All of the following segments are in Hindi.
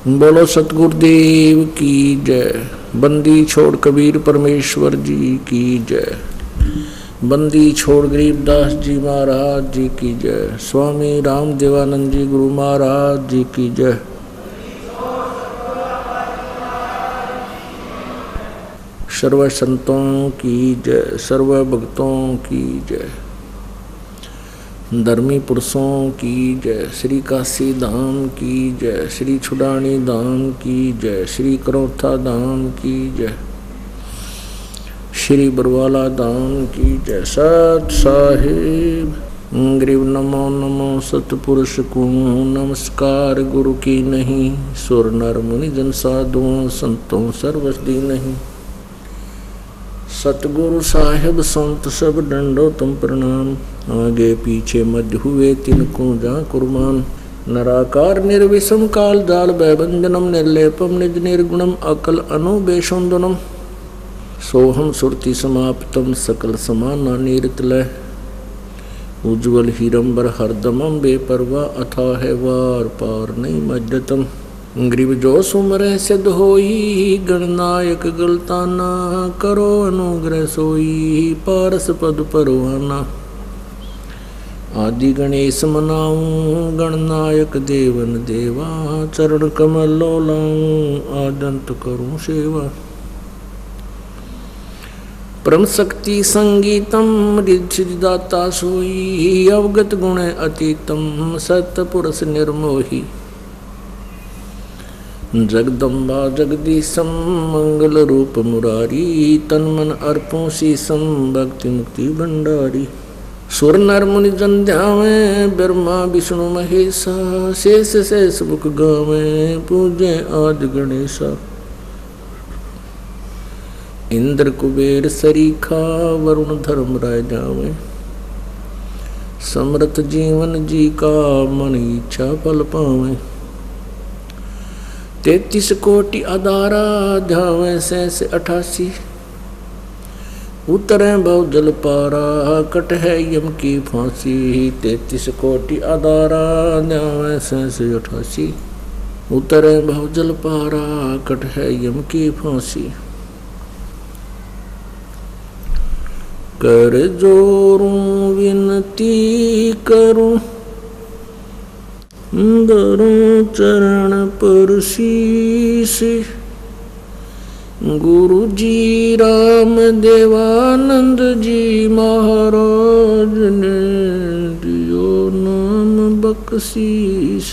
बोलो सतगुरुदेव की जय। बंदी छोड़ कबीर परमेश्वर जी की जय। बंदी छोड़ गरीबदास जी महाराज जी की जय। स्वामी राम देवानंद जी गुरु महाराज जी की जय। सर्व संतों की जय, सर्व भक्तों की जय, धर्मी पुरुषों की जय। श्री काशी धाम की जय, श्री छुडानी धाम की जय, श्री करौथा धाम की जय, श्री बरवाला धाम की जय। सत साहिब गरीब नमो नमो सतपुरुष को नमस्कार। गुरु की नहीं सुर नर मुनि जन साधुओं संतों सर्वस्दी नहीं। सतगुरु साहिब संत सब डंडो तुम प्रणाम। आगे पीछे मध्य हुए तिनको जा कुर्बान। नराकार निर्विषम काल जाल भयभंजनम निर्लेपम निज निर्गुणम अकल अनुबेशुंदनम। सोहम सुरति समाप्तम सकल समाना नीरतलय। उज्ज्वल हीरंबर हरदमम बेपरवा अथा है वार पार नहीं मज्जतम। ग्रीव जो सुमरह सिद्ध होई गणनायक गलताना। करो अनुग्रह सोई पारस पद परवाना। आदि गणेश मनाऊं गणनायक देवन देवा। चरण कमल लो लाऊं आदंत करूं सेवा। परम शक्ति संगीतम रिद्धिदाता सोई। अवगत गुण अतीतम सतपुरुष निर्मोही। जगदम्बा जगदीशम मंगल रूप मुरारी। तन मन अर्पों शीसम भक्ति मुक्ति भंडारी। सुर नर मुनि जन ध्यावे ब्रह्मा विष्णु महेशा। शेष शेष मुख गावे पूजे आद गणेशा। इंद्र कुबेर सरीखा वरुण धर्म राय जावे। समृत जीवन जी का मन इच्छा फल पावे। 33 कोटि अदारा ध्यावे सैस 88। उतरे भव जल पारा कट है यम की फांसी। 33 कोटि अदारा ध्यावे सैस 88। उतरे भव जल पारा कट है यम की फांसी। कर जोरूं विनती करूं धरूं चरण पर शीश। गुरु जी राम देवानंद जी महाराज ने दियो नाम बख्शीश।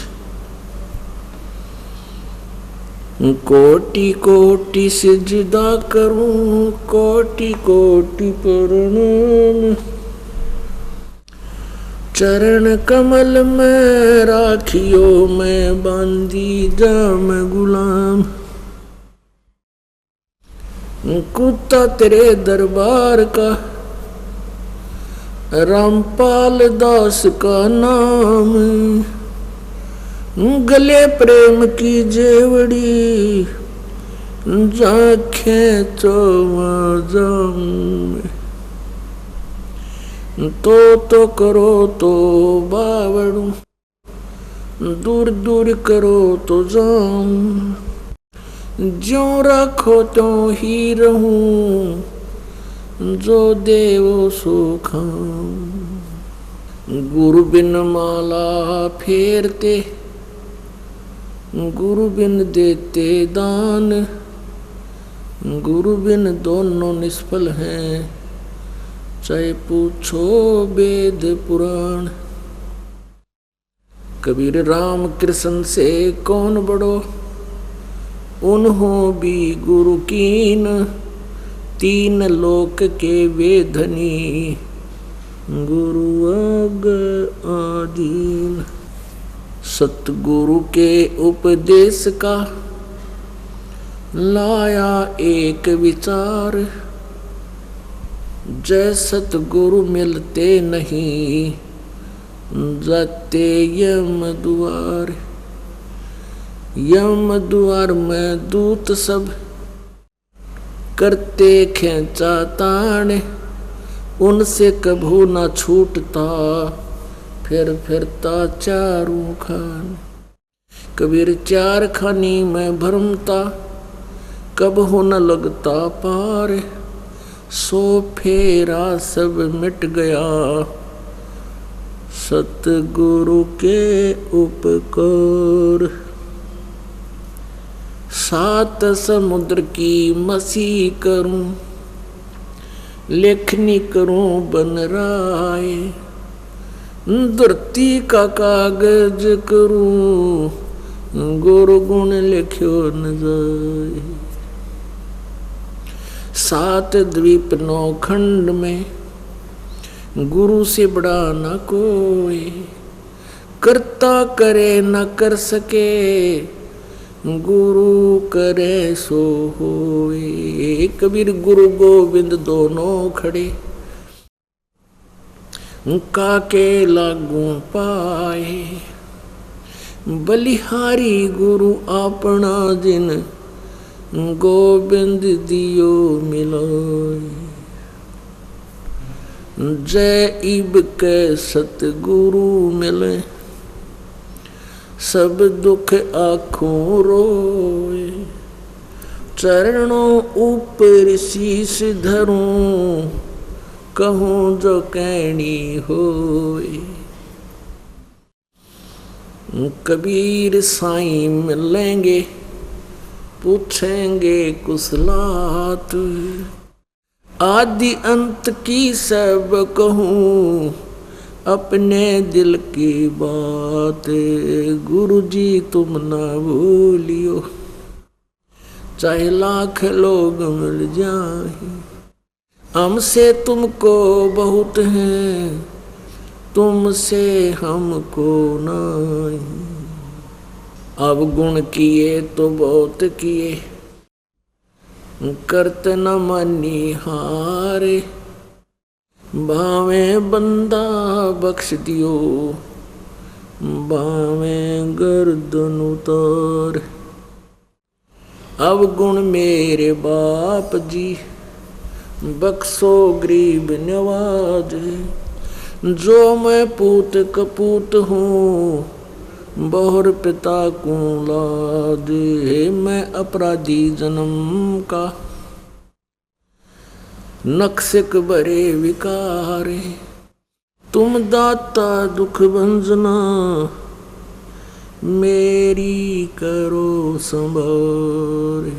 कोटि कोटि सिजदा करूं कोटि कोटि प्रणाम। चरण कमल में राखियो मैं बांधी जाम गुलाम। कुत्ता तेरे दरबार का रामपाल दास का नाम। गले प्रेम की जेवड़ी जाखें जाऊं। तो करो तो बावड़ू दूर दूर करो तो जाऊं। ज्यों रखो त्यों ही रहूं जो देवो सो खाऊं। गुरु बिन माला फेरते गुरु बिन देते दान। गुरु बिन दोनों निष्फल हैं चाहे पूछो वेद पुराण। कबीर राम कृष्ण से कौन बड़ो उन्हों भी गुरु कीन। 3 लोक के वेधनी गुरु आग आदीन। सतगुरु के उपदेश का लाया एक विचार। जय सतगुरु मिलते नहीं जाते यम द्वार। यम द्वार में दूत सब करते खेचा ताण। उनसे कभू न छूटता फिर फिरता चारों खान। कबीर चार खानी में भरमता, कब हो न लगता पार। सो फेरा सब मिट गया, सतगुरु के उपकार। सात समुद्र की मसी करूं, लेखनी करूं बन राय। धरती का कागज करूं, गुरु गुण लिख्यो न जाए। सात द्वीप नौ खंड में, गुरु से बड़ा न कोई। करता करे न कर सके, गुरु करे सो होए। कबीर गुरु गोविंद दोनों खड़े, काके लागू पाए। बलिहारी गुरु अपना जिन, गोविंद दियो मिलाए। जय इब के सतगुरु मिले, सब दुख आँखों रोए। चरणों ऊपर शीश धरूं, कहूँ जो कहनी होए। कबीर साईं मिलेंगे, पूछेंगे कुशलात। आदि अंत की सब कहूँ, अपने दिल की बात। गुरु जी तुम न भूलियो, चाहे लाख लोग मिल जाए। हमसे तुमको बहुत है, तुमसे हमको नहीं। अब गुण किए तो बहुत किए, करत न मानी हारे। भावे बंदा बख्श दियो, भावे गर्दन उतार। अब गुण मेरे बाप जी, बख्शो गरीब नवाज। जो मैं पूत कपूत हूँ, बहुर पिता को लाद। मैं अपराधी जन्म का, नक्सिक बरे विकारे। तुम दाता दुख भंजना, मेरी करो संभार।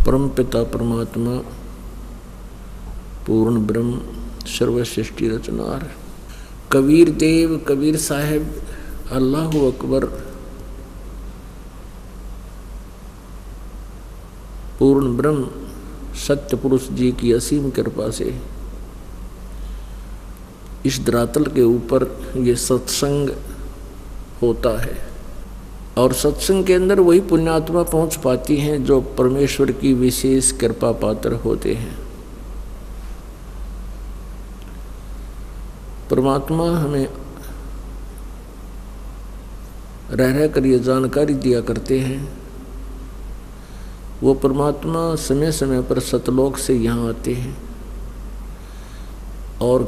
परम पिता परमात्मा पूर्ण ब्रह्म सर्वश्रेष्ठी रचनार। कबीर देव कबीर साहेब अल्लाह अकबर पूर्ण ब्रह्म सत्य पुरुष जी की असीम कृपा से इस धरातल के ऊपर ये सत्संग होता है। और सत्संग के अंदर वही पुण्यात्मा पहुंच पाती हैं जो परमेश्वर की विशेष कृपा पात्र होते हैं। परमात्मा हमें रह कर ये जानकारी दिया करते हैं। वो परमात्मा समय समय पर सतलोक से यहाँ आते हैं और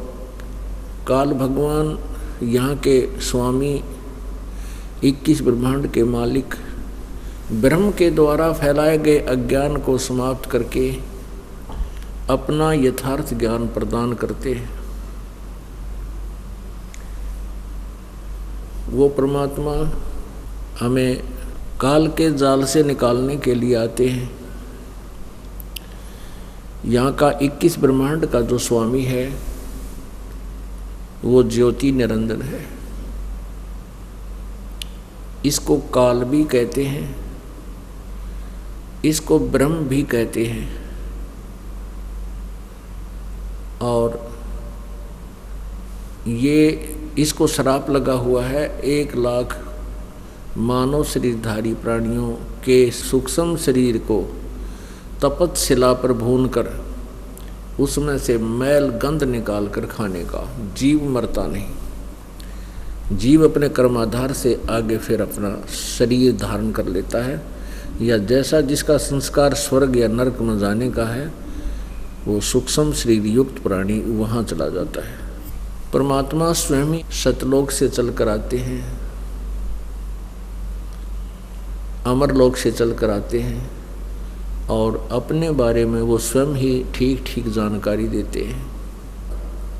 काल भगवान यहाँ के स्वामी 21 ब्रह्मांड के मालिक ब्रह्म के द्वारा फैलाए गए अज्ञान को समाप्त करके अपना यथार्थ ज्ञान प्रदान करते हैं। वो परमात्मा हमें काल के जाल से निकालने के लिए आते हैं। यहाँ का 21 ब्रह्मांड का जो स्वामी है वो ज्योति निरंजन है। इसको काल भी कहते हैं, इसको ब्रह्म भी कहते हैं। और ये इसको श्राप लगा हुआ है 1 लाख मानव शरीरधारी प्राणियों के सूक्ष्म शरीर को तपत शिला पर भूनकर उसमें से मैल गंध निकाल कर खाने का। जीव मरता नहीं, जीव अपने कर्माधार से आगे फिर अपना शरीर धारण कर लेता है, या जैसा जिसका संस्कार स्वर्ग या नरक में जाने का है वो सूक्ष्म शरीर युक्त प्राणी वहाँ चला जाता है। परमात्मा स्वयं ही सतलोक से चल कर आते हैं, अमरलोक से चल कर आते हैं और अपने बारे में वो स्वयं ही ठीक ठीक जानकारी देते हैं।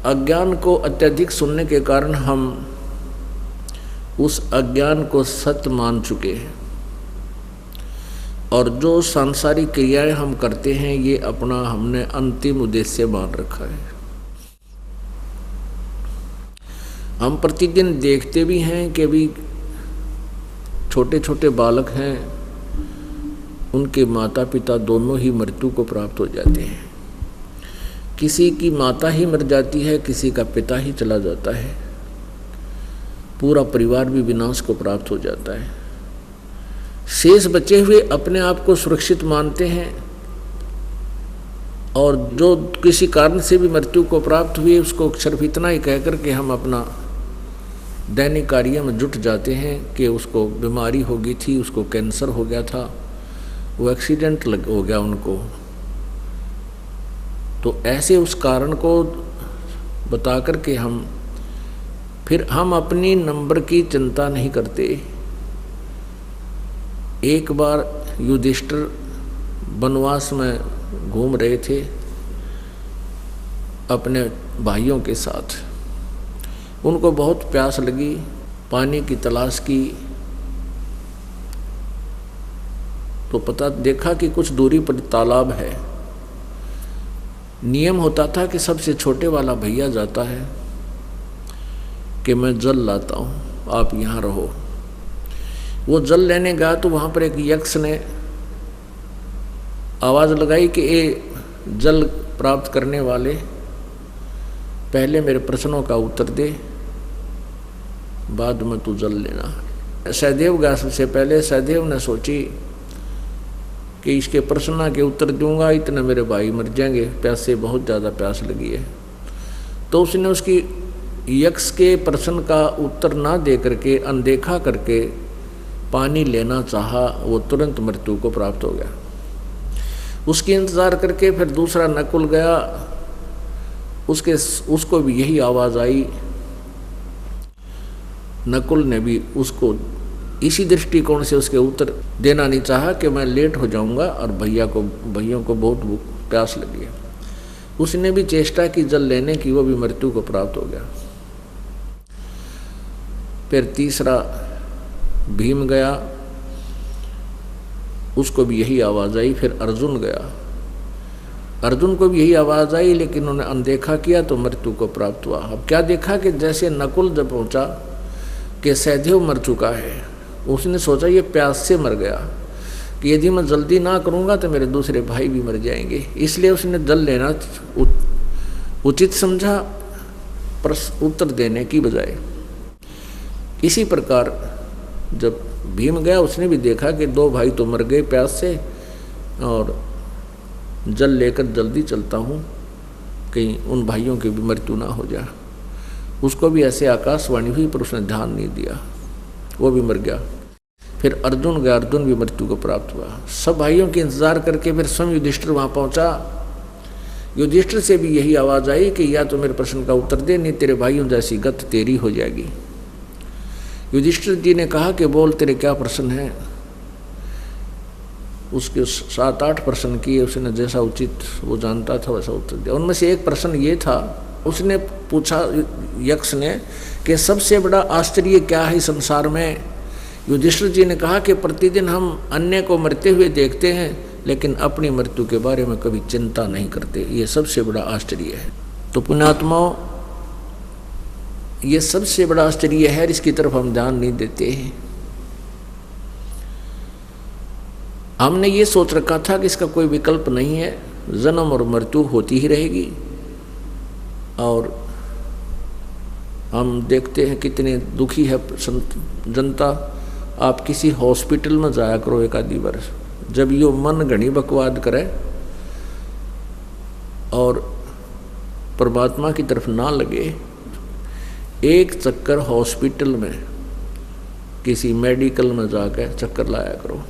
अज्ञान को अत्यधिक सुनने के कारण हम उस अज्ञान को सत्य मान चुके हैं और जो सांसारिक क्रियाएं हम करते हैं ये अपना हमने अंतिम उद्देश्य मान रखा है। हम प्रतिदिन देखते भी हैं कि भी छोटे छोटे बालक हैं, उनके माता पिता दोनों ही मृत्यु को प्राप्त हो जाते हैं। किसी की माता ही मर जाती है, किसी का पिता ही चला जाता है, पूरा परिवार भी विनाश को प्राप्त हो जाता है। शेष बचे हुए अपने आप को सुरक्षित मानते हैं और जो किसी कारण से भी मृत्यु को प्राप्त हुए उसको सिर्फ इतना ही कहकर के हम अपना दैनिक कार्य में जुट जाते हैं कि उसको बीमारी हो गई थी, उसको कैंसर हो गया था, वो एक्सीडेंट हो गया उनको। तो ऐसे उस कारण को बता कर के फिर हम अपनी नंबर की चिंता नहीं करते। एक बार युधिष्ठिर वनवास में घूम रहे थे अपने भाइयों के साथ। उनको बहुत प्यास लगी, पानी की तलाश की तो देखा कि कुछ दूरी पर तालाब है। नियम होता था कि सबसे छोटे वाला भैया जाता है कि मैं जल लाता हूँ, आप यहाँ रहो। वो जल लेने गया तो वहाँ पर एक यक्ष ने आवाज़ लगाई कि ये जल प्राप्त करने वाले पहले मेरे प्रश्नों का उत्तर दे, बाद में तू जल लेना। सहदेव गया सबसे पहले। सहदेव ने सोची कि इसके प्रश्न के उत्तर दूंगा इतने मेरे भाई मर जाएंगे, प्यास से बहुत ज़्यादा प्यास लगी है। तो उसने उसकी यक्ष के प्रश्न का उत्तर ना दे करके अनदेखा करके पानी लेना चाहा, वो तुरंत मृत्यु को प्राप्त हो गया। उसकी इंतज़ार करके फिर दूसरा नकुल गया, उसको भी यही आवाज़ आई। नकुल ने भी उसको इसी दृष्टिकोण से उसके उत्तर देना नहीं चाहा कि मैं लेट हो जाऊंगा और भैयों को बहुत प्यास लगी है। उसने भी चेष्टा की जल लेने की, वो भी मृत्यु को प्राप्त हो गया। फिर तीसरा भीम गया, उसको भी यही आवाज़ आई। फिर अर्जुन गया, अर्जुन को भी यही आवाज़ आई, लेकिन उन्होंने अनदेखा किया तो मृत्यु को प्राप्त हुआ। अब क्या देखा कि जैसे नकुल जब पहुंचा कि सहदेव मर चुका है, उसने सोचा ये प्यास से मर गया कि यदि मैं जल्दी ना करूंगा तो मेरे दूसरे भाई भी मर जाएंगे, इसलिए उसने जल लेना उचित समझा उत्तर देने की बजाय। इसी प्रकार जब भीम गया, उसने भी देखा कि दो भाई तो मर गए प्यास से और जल लेकर जल्दी चलता हूँ कहीं उन भाइयों की भी मृत्यु ना हो जाए। उसको भी ऐसे आकाशवाणी हुई पर उसने ध्यान नहीं दिया, वो भी मर गया। फिर अर्जुन गया, अर्जुन भी मृत्यु को प्राप्त हुआ। सब भाइयों के इंतजार करके फिर स्वयं युधिष्ठिर वहाँ पहुँचा। युधिष्ठिर से भी यही आवाज़ आई कि या तो मेरे प्रश्न का उत्तर दे, नहीं तेरे भाइयों जैसी गत तेरी हो जाएगी। युधिष्ठिर जी ने कहा कि बोल तेरे क्या प्रश्न है। उसके 7-8 प्रश्न किए, उसने जैसा उचित वो जानता था वैसा उत्तर दिया। उनमें से एक प्रश्न ये था, उसने पूछा यक्ष ने कि सबसे बड़ा आश्चर्य क्या है संसार में। युधिष्ठिर जी ने कहा कि प्रतिदिन हम अन्य को मरते हुए देखते हैं लेकिन अपनी मृत्यु के बारे में कभी चिंता नहीं करते, ये सबसे बड़ा आश्चर्य है। तो पुण्यात्माओं, ये सबसे बड़ा आश्चर्य है, इसकी तरफ हम ध्यान नहीं देते हैं। हमने ये सोच रखा था कि इसका कोई विकल्प नहीं है, जन्म और मृत्यु होती ही रहेगी। और हम देखते हैं कितने दुखी है जनता। आप किसी हॉस्पिटल में जाया करो एक आधी बार, जब यो मन घनी बकवाद करे और परमात्मा की तरफ ना लगे, एक चक्कर हॉस्पिटल में किसी मेडिकल में जाकर चक्कर लाया करो।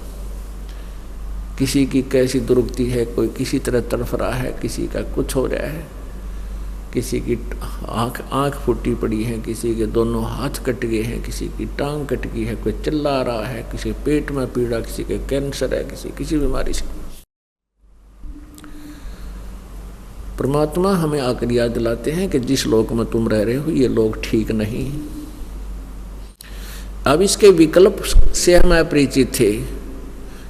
किसी की कैसी दुर्गति है, कोई किसी तरह तड़फ रहा है, किसी का कुछ हो रहा है, किसी की आँख फूटी पड़ी है, किसी के दोनों हाथ कट गए हैं, किसी की टांग कट गई है, कोई चिल्ला रहा है, किसी पेट में पीड़ा, किसी के कैंसर है, किसी बीमारी से। परमात्मा हमें आकर याद दिलाते हैं कि जिस लोक में तुम रह रहे हो ये लोग ठीक नहीं। अब इसके विकल्प से हम अपरिचित थे,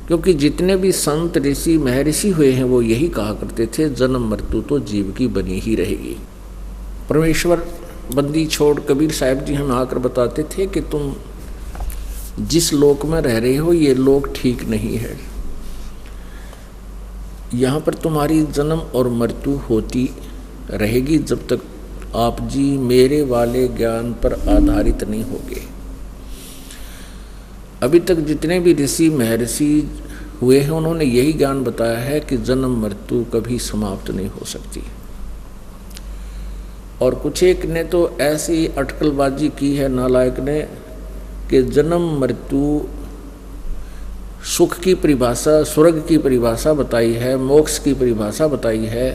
क्योंकि जितने भी संत ऋषि महर्षि हुए हैं वो यही कहा करते थे, जन्म मृत्यु तो जीव की बनी ही रहेगी। परमेश्वर बंदी छोड़ कबीर साहब जी हमें आकर बताते थे कि तुम जिस लोक में रह रहे हो ये लोक ठीक नहीं है, यहाँ पर तुम्हारी जन्म और मृत्यु होती रहेगी जब तक आप जी मेरे वाले ज्ञान पर आधारित नहीं होगे। अभी तक जितने भी ऋषि महर्षि हुए हैं उन्होंने यही ज्ञान बताया है कि जन्म मृत्यु कभी समाप्त नहीं हो सकती। और कुछ एक ने तो ऐसी अटकलबाजी की है नालायक ने कि जन्म मृत्यु सुख की परिभाषा, स्वर्ग की परिभाषा बताई है, मोक्ष की परिभाषा बताई है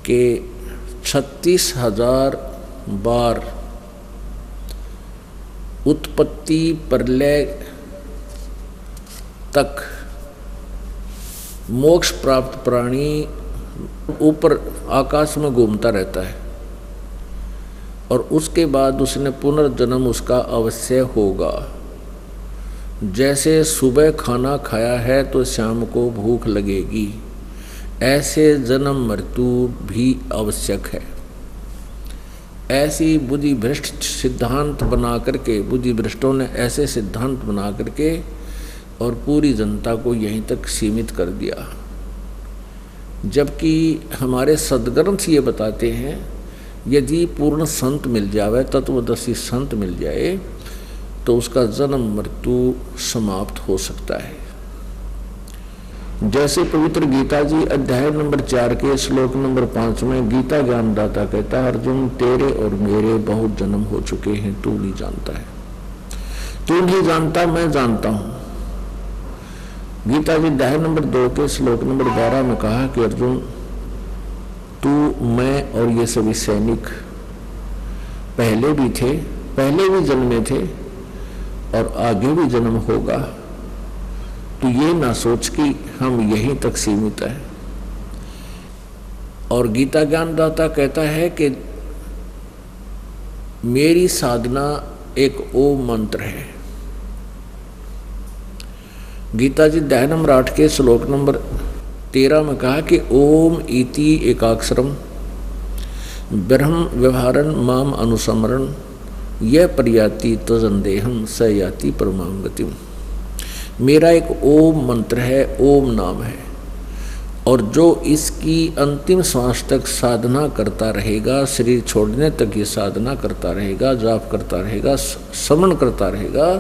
कि 36,000 बार उत्पत्ति प्रलय तक मोक्ष प्राप्त प्राणी ऊपर आकाश में घूमता रहता है और उसके बाद उसने पुनर्जन्म उसका अवश्य होगा। जैसे सुबह खाना खाया है तो शाम को भूख लगेगी, ऐसे जन्म मृत्यु भी आवश्यक है। ऐसी बुद्धि भ्रष्ट सिद्धांत बना करके, बुद्धि भ्रष्टों ने ऐसे सिद्धांत बना करके और पूरी जनता को यहीं तक सीमित कर दिया, जबकि हमारे सद्ग्रंथ ये बताते हैं यदि पूर्ण संत मिल जाए, तत्वदर्शी संत मिल जाए तो उसका जन्म मृत्यु समाप्त हो सकता है। जैसे पवित्र गीता जी अध्याय नंबर 4 के श्लोक नंबर 5 में गीता ज्ञानदाता कहता है, अर्जुन तेरे और मेरे बहुत जन्म हो चुके हैं, तू नहीं जानता है, तू नहीं जानता, मैं जानता हूं। गीता जी अध्याय नंबर 2 के श्लोक नंबर 12 में कहा कि अर्जुन तू, मैं और ये सभी सैनिक पहले भी थे, पहले भी जन्मे थे और आगे भी जन्म होगा, तो ये ना सोच कि हम यहीं तक सीमित हैं। और गीता ज्ञानदाता कहता है कि मेरी साधना एक ओम मंत्र है। गीता जी अध्याय नंबर 8 के श्लोक नंबर 13 में कहा कि ओम इति एकाक्षरम ब्रह्म व्यवहारन माम अनुसमरण यह प्रयाति तजंदेहम स याति परमां गतिम। मेरा एक ओम मंत्र है, ओम नाम है, और जो इसकी अंतिम श्वास तक साधना करता रहेगा, शरीर छोड़ने तक ये साधना करता रहेगा, जाप करता रहेगा, समन करता रहेगा,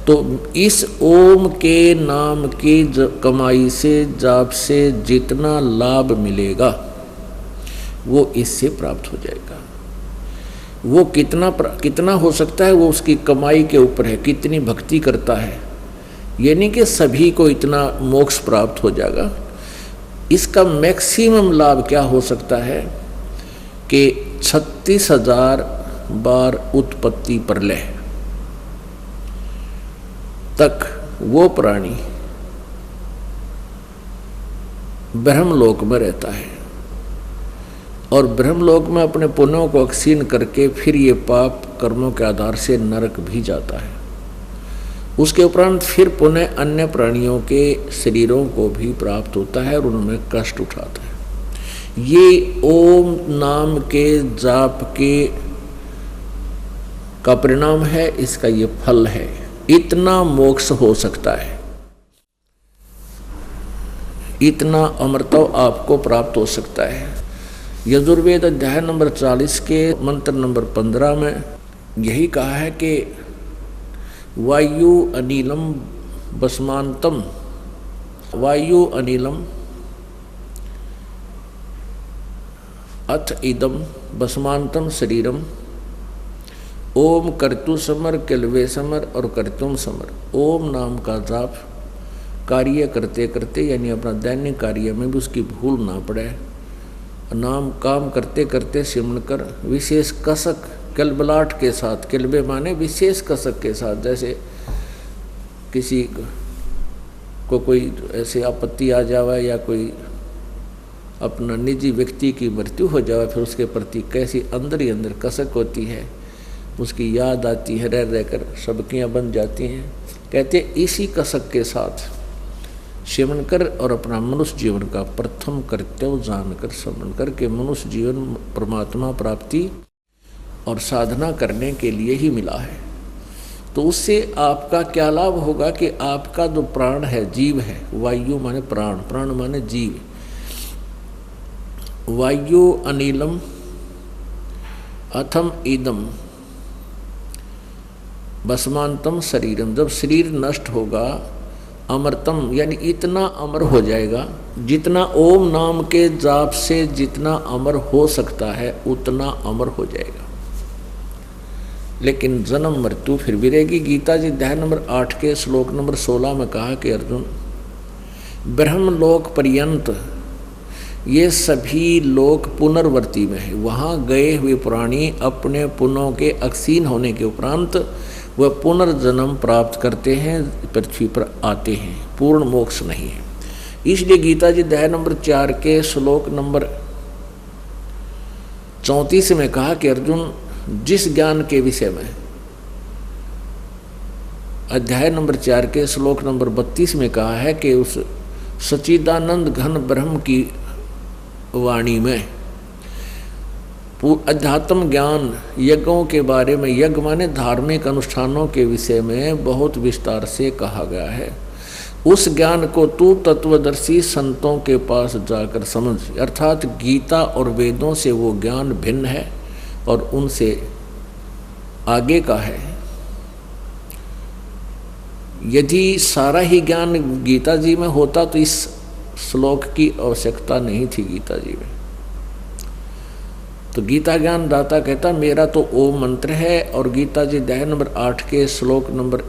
तो इस ओम के नाम की कमाई से, जाप से जितना लाभ मिलेगा वो इससे प्राप्त हो जाएगा। वो कितना हो सकता है वो उसकी कमाई के ऊपर है, कितनी भक्ति करता है। ये नहीं कि सभी को इतना मोक्ष प्राप्त हो जाएगा। इसका मैक्सिमम लाभ क्या हो सकता है कि 36,000 बार उत्पत्ति प्रलय तक वो प्राणी ब्रह्मलोक में रहता है और ब्रह्मलोक में अपने पुण्यों को अक्षीण करके फिर ये पाप कर्मों के आधार से नरक भी जाता है। उसके उपरांत फिर पुनः अन्य प्राणियों के शरीरों को भी प्राप्त होता है और उनमें कष्ट उठाता है। ये ओम नाम के जाप के का परिणाम है, इसका ये फल है। इतना मोक्ष हो सकता है, इतना अमृतत्व आपको प्राप्त हो सकता है। यजुर्वेद अध्याय नंबर 40 के मंत्र नंबर 15 में यही कहा है कि वायु अनिलम भस्मांतम, वायु अनिलम अथ इदम भस्मांतम शरीरम ओम कर्तु समर किलवे समर और कर्तुम समर। ओम नाम का जाप कार्य करते करते, यानी अपना दैनिक कार्य में भी उसकी भूल ना पड़े, नाम काम करते करते सिमरण कर विशेष कसक कलबलाट के साथ, कलबे माने विशेष कसक के साथ, जैसे किसी को कोई ऐसे आपत्ति आ जावे या कोई अपना निजी व्यक्ति की मृत्यु हो जावे, फिर उसके प्रति कैसी अंदर ही अंदर कसक होती है, उसकी याद आती है, रह रहकर सबकियाँ बन जाती हैं। कहते इसी कसक के साथ सेवन कर और अपना मनुष्य जीवन का प्रथम कर्तव्य जानकर समझ करके मनुष्य जीवन परमात्मा प्राप्ति और साधना करने के लिए ही मिला है। तो उससे आपका क्या लाभ होगा कि आपका जो प्राण है, जीव है, वायु माने प्राण, प्राण माने जीव, वायु अनिलम अथम ईदम भस्मांतम शरीरम, जब शरीर नष्ट होगा अमरतम यानी इतना अमर हो जाएगा, जितना ओम नाम के जाप से जितना अमर हो सकता है उतना अमर हो जाएगा। लेकिन जन्म मृत्यु फिर भी रहेगी। गीता जी अध्याय नंबर 8 के श्लोक नंबर 16 में कहा कि अर्जुन, ब्रह्मलोक पर्यंत ये सभी लोक पुनर्वर्ती में है। वहाँ गए हुए प्राणी अपने पुण्यों के अक्षीण होने के उपरांत वह पुनर्जन्म प्राप्त करते हैं, पृथ्वी पर आते हैं, पूर्ण मोक्ष नहीं है। इसलिए गीता जी अध्याय नंबर 4 के श्लोक नंबर 34 में कहा कि अर्जुन, जिस ज्ञान के विषय में अध्याय नंबर 4 के श्लोक नंबर 32 में कहा है कि उस सच्चिदानंद घन ब्रह्म की वाणी में अध्यात्म ज्ञान यज्ञों के बारे में, यज्ञ माने धार्मिक अनुष्ठानों के विषय में बहुत विस्तार से कहा गया है। उस ज्ञान को तू तत्वदर्शी संतों के पास जाकर समझ, अर्थात गीता और वेदों से वो ज्ञान भिन्न है और उनसे आगे का है। यदि सारा ही ज्ञान गीता जी में होता तो इस श्लोक की आवश्यकता नहीं थी गीता जी में। तो गीता ज्ञान दाता कहता मेरा तो ओम मंत्र है। और गीता जी अध्याय नंबर 8 के श्लोक नंबर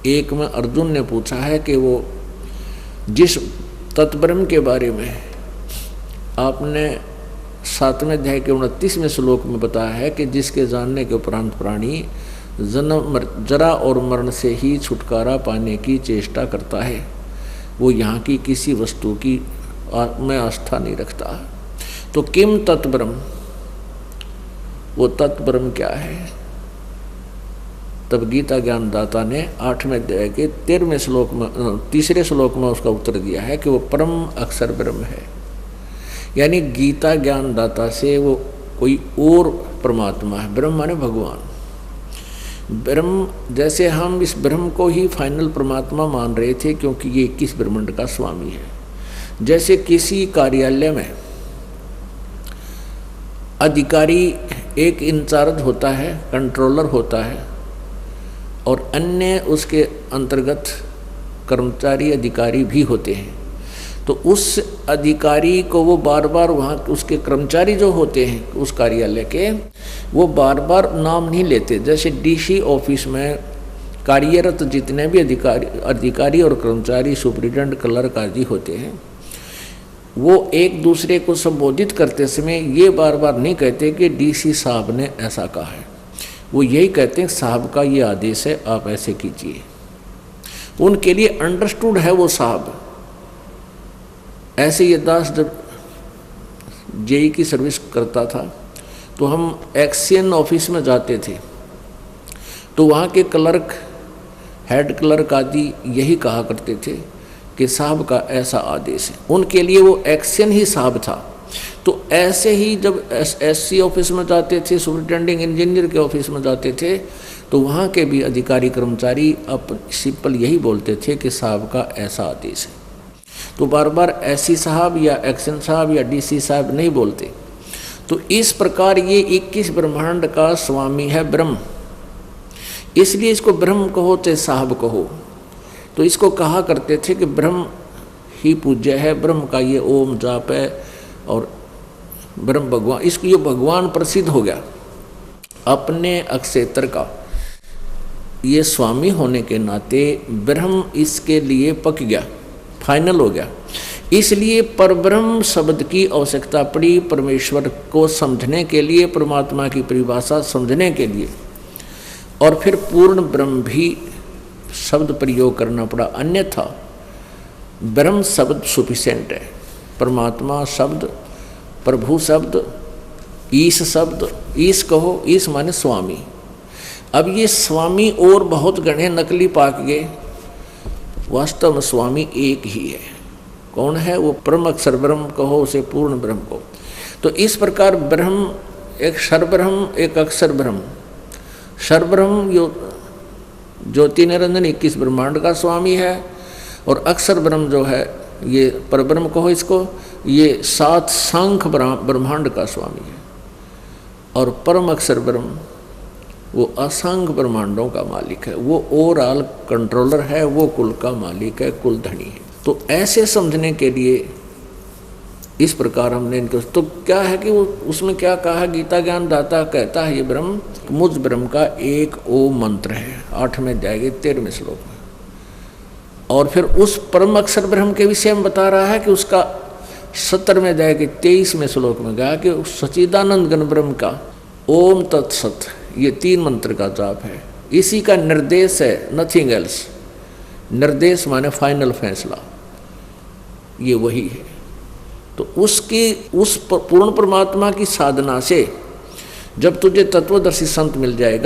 1 में अर्जुन ने पूछा है कि वो जिस तत्ब्रह्म के बारे में आपने 7वें अध्याय के 29वें श्लोक में बताया है कि जिसके जानने के उपरांत प्राणी जन्म जरा और मरण से ही छुटकारा पाने की चेष्टा करता है, वो यहाँ की किसी वस्तु की में आस्था नहीं रखता। तो किम तत्ब्रह्म, वो तत्ब्रह्म क्या है? तब गीता ज्ञानदाता ने 8वें अध्याय के 13वें श्लोक में 3रे श्लोक में उसका उत्तर दिया है कि वो परम अक्षर ब्रह्म है। यानी गीता ज्ञानदाता से वो कोई और परमात्मा है। ब्रह्म माने भगवान। ब्रह्म, जैसे हम इस ब्रह्म को ही फाइनल परमात्मा मान रहे थे क्योंकि ये 21 ब्रह्मांड का स्वामी है। जैसे किसी कार्यालय में अधिकारी एक इंचार्ज होता है, कंट्रोलर होता है, और अन्य उसके अंतर्गत कर्मचारी अधिकारी भी होते हैं। तो उस अधिकारी को वो बार बार वहाँ उसके कर्मचारी जो होते हैं उस कार्यालय के, वो बार बार नाम नहीं लेते। जैसे डीसी ऑफिस में कार्यरत जितने भी अधिकारी और कर्मचारी, सुपरिटेंडेंट, क्लर्क आदि होते हैं, वो एक दूसरे को संबोधित करते समय ये बार बार नहीं कहते कि डीसी साहब ने ऐसा कहा है। वो यही कहते हैं साहब का ये आदेश है, आप ऐसे कीजिए। उनके लिए अंडरस्टूड है वो साहब। ऐसे ये दास जब जेई की सर्विस करता था तो हम एक्सचेंज ऑफिस में जाते थे, तो वहाँ के क्लर्क, हेड क्लर्क आदि यही कहा करते थे कि साहब का ऐसा आदेश है। उनके लिए वो एक्शन ही साहब था। तो ऐसे ही जब एससी ऑफिस में जाते थे, सुपरिटेंडिंग इंजीनियर के ऑफिस में जाते थे, तो वहाँ के भी अधिकारी कर्मचारी अब सिंपल यही बोलते थे कि साहब का ऐसा आदेश है। तो बार बार एससी साहब या एक्शन साहब या डीसी साहब नहीं बोलते। तो इस प्रकार ये 21 ब्रह्मांड का स्वामी है ब्रह्म, इसलिए इसको ब्रह्म कहो चाहे साहब कहो। तो इसको कहा करते थे कि ब्रह्म ही पूज्य है, ब्रह्म का ये ओम जाप है और ब्रह्म भगवान, इसको ये भगवान प्रसिद्ध हो गया अपने अक्षेत्र का। ये स्वामी होने के नाते ब्रह्म इसके लिए पक गया, फाइनल हो गया। इसलिए परब्रह्म शब्द की आवश्यकता पड़ी परमेश्वर को समझने के लिए, परमात्मा की परिभाषा समझने के लिए। और फिर पूर्ण ब्रह्म भी शब्द प्रयोग करना पड़ा, अन्यथा ब्रह्म शब्द सफिशिएंट है। परमात्मा शब्द, प्रभु शब्द, ईश शब्द, ईश कहो, ईश माने स्वामी। अब ये स्वामी और बहुत गणे नकली पाक गए, वास्तव में स्वामी एक ही है। कौन है वो? परम अक्षर ब्रह्म कहो उसे, पूर्ण ब्रह्म को। तो इस प्रकार ब्रह्म एक क्षर ब्रह्म, एक अक्षर ब्रह्म। क्षर ब्रह्म ज्योति निरंजन 21 ब्रह्मांड का स्वामी है, और अक्षर ब्रह्म जो है ये परब्रह्म कहो इसको, ये 7 सांख्य ब्रह्मांड का स्वामी है। और परम अक्षर ब्रह्म वो असंख्य ब्रह्मांडों का मालिक है, वो ओवरऑल कंट्रोलर है, वो कुल का मालिक है, कुल धनी है। तो ऐसे समझने के लिए इस प्रकार हमने इनको, तो क्या है कि वो उसमें क्या कहा, गीता ज्ञान दाता कहता है ये ब्रह्म मुझ ब्रह्म का एक ओम मंत्र है, 8वें अध्याय के 13वें श्लोक में। और फिर उस परम अक्षर ब्रह्म के विषय में बता रहा है कि उसका 17वें अध्याय के 23वें श्लोक में कहा कि सच्चिदानंद घन ब्रह्म का ओम तत्सत, ये 3 मंत्र का जाप है, इसी का निर्देश है, नथिंग एल्स। निर्देश माने फाइनल फैसला, ये वही है। तो उस पूर्ण परमात्मा की साधना से जब तुझे तत्वदर्शी संत मिल जाएगा,